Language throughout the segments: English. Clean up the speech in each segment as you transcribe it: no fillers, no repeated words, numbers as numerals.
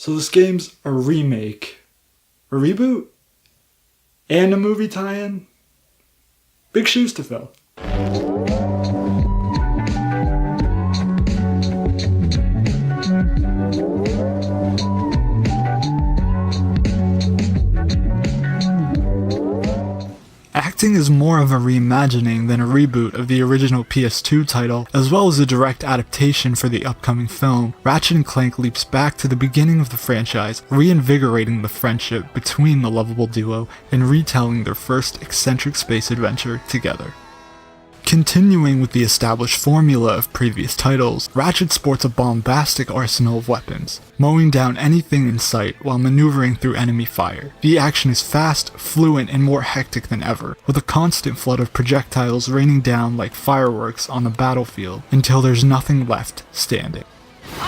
So this game's a remake, a reboot, and a movie tie-in. Big shoes to fill. Acting is more of a reimagining than a reboot of the original PS2 title, as well as a direct adaptation for the upcoming film. Ratchet and Clank leaps back to the beginning of the franchise, reinvigorating the friendship between the lovable duo and retelling their first eccentric space adventure together. Continuing with the established formula of previous titles, Ratchet sports a bombastic arsenal of weapons, mowing down anything in sight while maneuvering through enemy fire. The action is fast, fluent, and more hectic than ever, with a constant flood of projectiles raining down like fireworks on the battlefield until there's nothing left standing.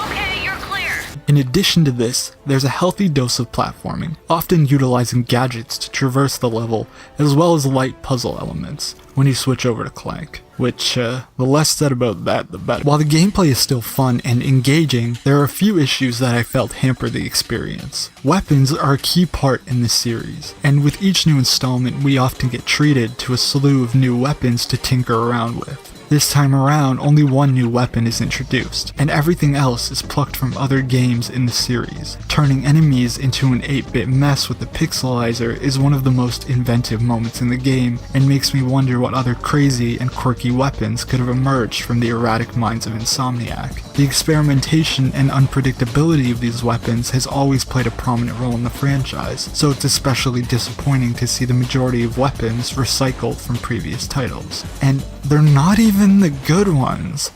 Okay, you're clear. In addition to this, there's a healthy dose of platforming, often utilizing gadgets to traverse the level, as well as light puzzle elements when you switch over to Clank, which, the less said about that, the better. While the gameplay is still fun and engaging, there are a few issues that I felt hamper the experience. Weapons are a key part in this series, and with each new installment we often get treated to a slew of new weapons to tinker around with. This time around, only one new weapon is introduced, and everything else is plucked from other games in the series. Turning enemies into an 8-bit mess with the pixelizer is one of the most inventive moments in the game, and makes me wonder what other crazy and quirky weapons could have emerged from the erratic minds of Insomniac. The experimentation and unpredictability of these weapons has always played a prominent role in the franchise, so it's especially disappointing to see the majority of weapons recycled from previous titles. And they're not even the good ones.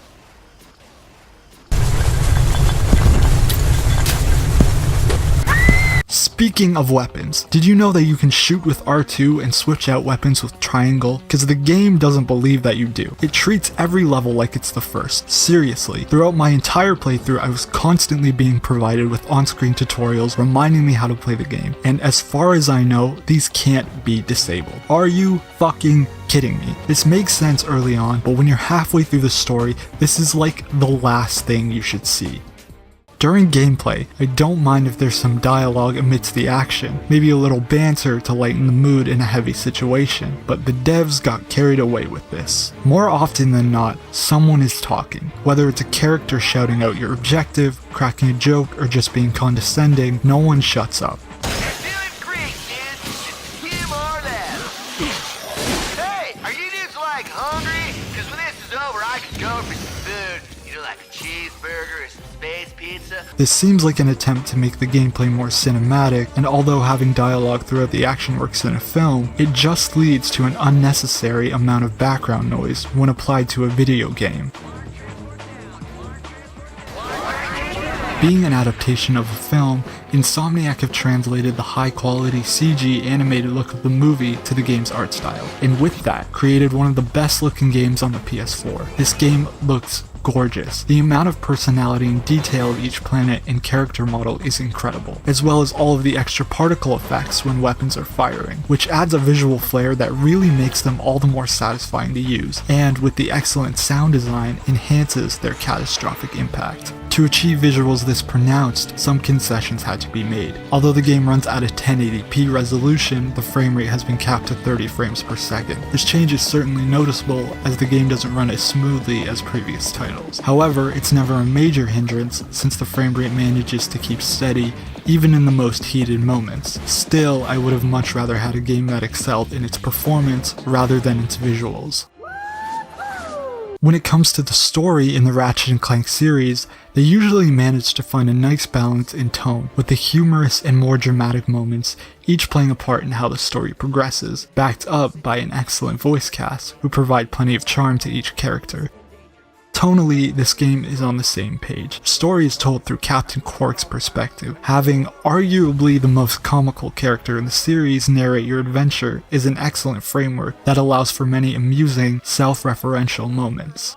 Speaking of weapons, did you know that you can shoot with R2 and switch out weapons with triangle? Because the game doesn't believe that you do. It treats every level like it's the first. Seriously, throughout my entire playthrough I was constantly being provided with on-screen tutorials reminding me how to play the game, and as far as I know, these can't be disabled. Are you fucking kidding me? This makes sense early on, but when you're halfway through the story, this is like the last thing you should see. During gameplay, I don't mind if there's some dialogue amidst the action, maybe a little banter to lighten the mood in a heavy situation, but the devs got carried away with this. More often than not, someone is talking. Whether it's a character shouting out your objective, cracking a joke, or just being condescending, no one shuts up. This seems like an attempt to make the gameplay more cinematic, and although having dialogue throughout the action works in a film, it just leads to an unnecessary amount of background noise when applied to a video game. Being an adaptation of a film, Insomniac have translated the high-quality CG animated look of the movie to the game's art style, and with that, created one of the best-looking games on the PS4. This game looks gorgeous. The amount of personality and detail of each planet and character model is incredible, as well as all of the extra particle effects when weapons are firing, which adds a visual flair that really makes them all the more satisfying to use, and with the excellent sound design, enhances their catastrophic impact. To achieve visuals this pronounced, some concessions had to be made. Although the game runs at a 1080p resolution, the frame rate has been capped to 30 frames per second. This change is certainly noticeable, as the game doesn't run as smoothly as previous titles. However, it's never a major hindrance, since the frame rate manages to keep steady even in the most heated moments. Still, I would have much rather had a game that excelled in its performance rather than its visuals. When it comes to the story in the Ratchet and Clank series, they usually manage to find a nice balance in tone, with the humorous and more dramatic moments each playing a part in how the story progresses, backed up by an excellent voice cast who provide plenty of charm to each character. Tonally, this game is on the same page. The story is told through Captain Quark's perspective. Having arguably the most comical character in the series narrate your adventure is an excellent framework that allows for many amusing, self-referential moments.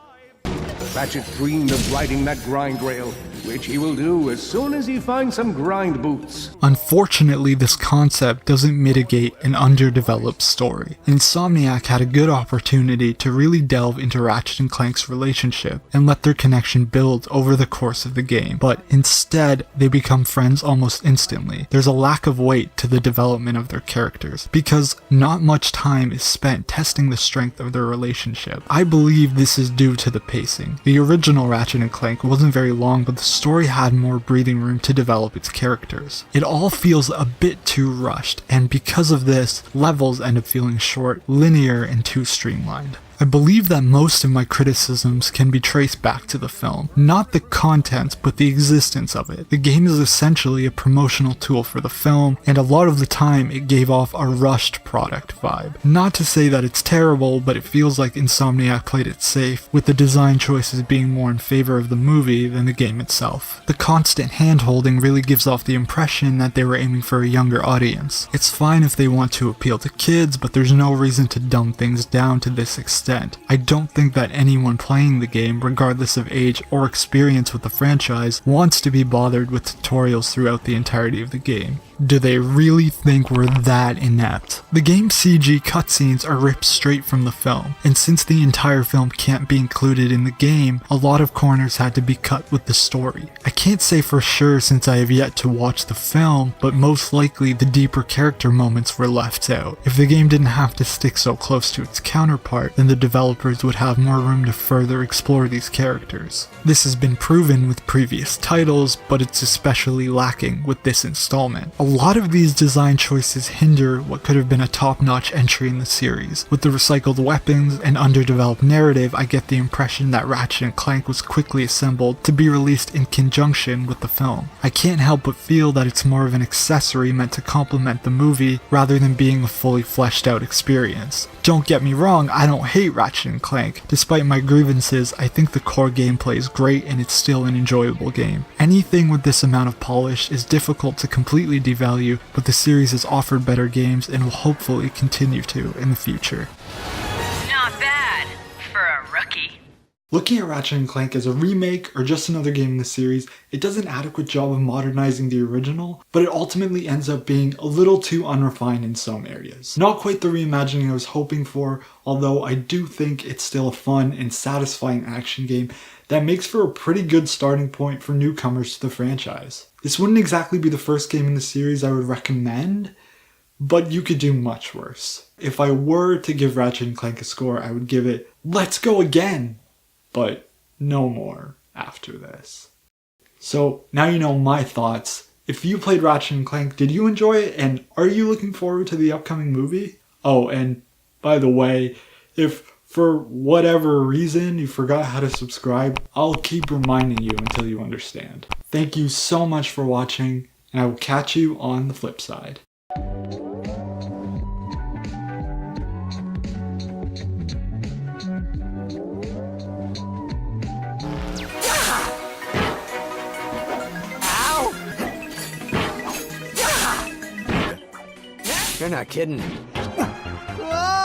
Ratchet dreamed of riding that grind rail, which he will do as soon as he finds some grind boots. Unfortunately, this concept doesn't mitigate an underdeveloped story. Insomniac had a good opportunity to really delve into Ratchet and Clank's relationship and let their connection build over the course of the game, but instead, they become friends almost instantly. There's a lack of weight to the development of their characters, because not much time is spent testing the strength of their relationship. I believe this is due to the pacing. The original Ratchet and Clank wasn't very long, but the story had more breathing room to develop its characters. It all feels a bit too rushed, and because of this, levels end up feeling short, linear, and too streamlined. I believe that most of my criticisms can be traced back to the film. Not the content, but the existence of it. The game is essentially a promotional tool for the film, and a lot of the time it gave off a rushed product vibe. Not to say that it's terrible, but it feels like Insomniac played it safe, with the design choices being more in favor of the movie than the game itself. The constant hand-holding really gives off the impression that they were aiming for a younger audience. It's fine if they want to appeal to kids, but there's no reason to dumb things down to this extent. I don't think that anyone playing the game, regardless of age or experience with the franchise, wants to be bothered with tutorials throughout the entirety of the game. Do they really think we're that inept? The game's CG cutscenes are ripped straight from the film, and since the entire film can't be included in the game, a lot of corners had to be cut with the story. I can't say for sure since I have yet to watch the film, but most likely the deeper character moments were left out. If the game didn't have to stick so close to its counterpart, then the developers would have more room to further explore these characters. This has been proven with previous titles, but it's especially lacking with this installment. A lot of these design choices hinder what could have been a top-notch entry in the series. With the recycled weapons and underdeveloped narrative, I get the impression that Ratchet and Clank was quickly assembled to be released in conjunction with the film. I can't help but feel that it's more of an accessory meant to complement the movie rather than being a fully fleshed out experience. Don't get me wrong, I don't hate Ratchet and Clank. Despite my grievances, I think the core gameplay is great and it's still an enjoyable game. Anything with this amount of polish is difficult to completely devalue, but the series has offered better games and will hopefully continue to in the future. Not bad for a rookie. Looking at Ratchet and Clank as a remake or just another game in the series, it does an adequate job of modernizing the original, but it ultimately ends up being a little too unrefined in some areas. Not quite the reimagining I was hoping for, although I do think it's still a fun and satisfying action game that makes for a pretty good starting point for newcomers to the franchise. This wouldn't exactly be the first game in the series I would recommend, but you could do much worse. If I were to give Ratchet and Clank a score, I would give it, let's go again! But no more after this. So now you know my thoughts. If you played Ratchet and Clank, did you enjoy it? And are you looking forward to the upcoming movie? Oh, and by the way, if for whatever reason you forgot how to subscribe, I'll keep reminding you until you understand. Thank you so much for watching, and I will catch you on the flip side. You're not kidding. Whoa!